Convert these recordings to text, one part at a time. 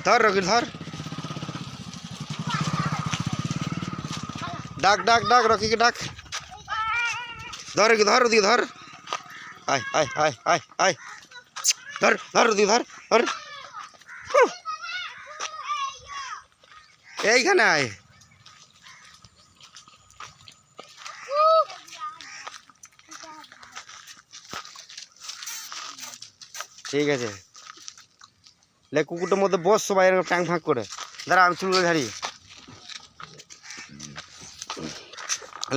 ধর রকি ধর, ডাক ডাক ডাক রকিকে ডাক, ধর রকি ধর, ওদিকে ধর, আয় আয় আয় আয় আয়, ধর ধর ওদিকে ধর ধর, এইখানে আয়। ঠিক আছে, লে কুকুরটার মধ্যে বস, সবাই এরকম ট্যাং ফাঁক করে। দাঁড়া আমি চুলগুলো ঝাড়ি।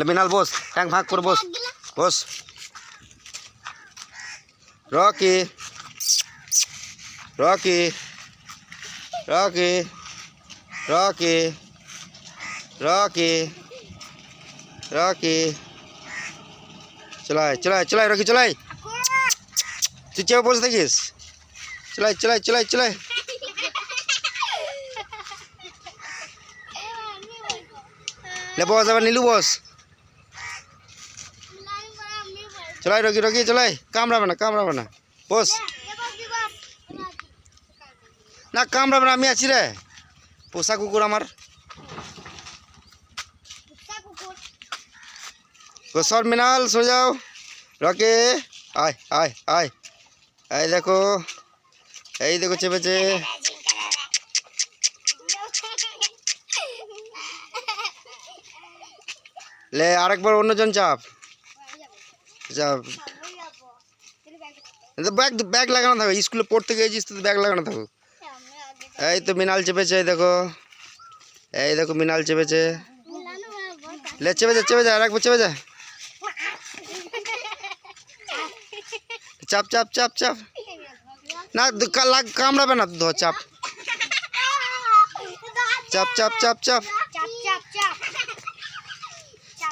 মিনাল বস, ট্যাং ফাঁক করে boss, boss. Rocky Rocky Rocky Rocky Rocky Rocky, চলাই চলাই চলাই রকি চলাই, তুই চেয়ে বসে থাকিস, চলাই চলাই চলাই চলাই। লে বস, আবার নীলু বস, চলাই রকি রকি চলাই, কামড়াবে না কামড়াবে না, বস। না কামড়াবে না, আমি আছি রে, পোষা কুকুর আমার। সর মিনাল সরে যাও, রকি আয় আয় আয়, এই দেখো এই দেখো চেপেছে। লে আরেকবার অন্যজন চাপ চাপ, ব্যাগ ব্যাগ লাগানো থাকো, স্কুলে পড়তে গিয়েছিস তো ব্যাগ লাগানো থাকো। এই তো মিনাল চেপেছে, এই দেখো এই দেখো মিনাল চেপেছে, লে চেপে যা চেপে যা, আরেকবার চেপে যা, চাপ চাপ চাপ চাপ, না কামড়াবে না তো, চাপ চাপ চাপ চাপ চাপ,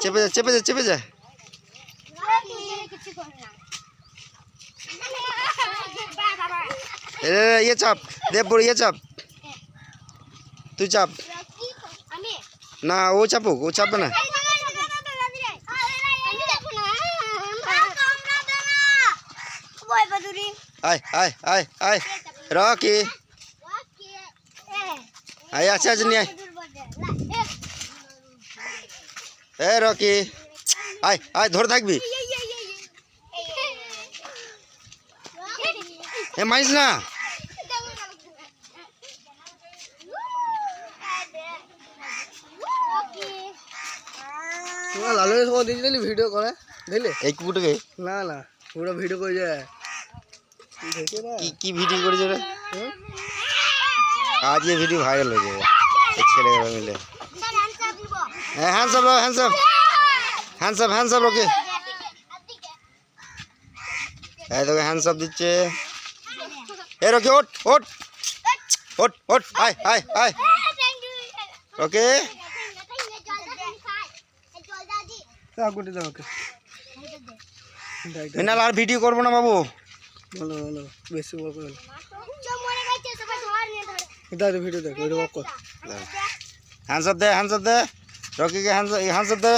চেপে যা চেপে যা চেপে যা। ইয়ে চাপ দেব, বড় ইয়ে চাপ, তুই চাপ না, ও চাপুক, ও চাপবে না। আয় আয় আয় আয় রকি, আয় আছে আছে নিয়ে আয়, এ রকি আয় আয়, ধরে থাকবি, এ মাইস না। লালু সব দিয়েছিলি ভিডিও করে বুঝলি, এই কুকুরটাকে না না পুরো ভিডিও করে যায়, কি কি ভিডিও করেছে রে, আজ ये ভিডিও ভাইরাল হয়ে যাবে এই ছেলেগুলো মিলে। হ্যাঁ hands up hands up hands up hands up Rocky, এই দেখো হ্যান্ডস আপ দিচ্ছে। এ রকি ওঠ ওঠ ওঠ ওঠ, আয় আয় আয় ওকে। মিনাল আর ভিডিও করবো না বাবু, বলো বলো বেশি বল করে ভিডিও দেখ, ভিডিও কর, হ্যান্ডস আপ দে হ্যান্ডস আপ দে রকিকে, হ্যান্ডস আপ দে,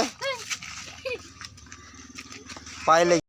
পায়ে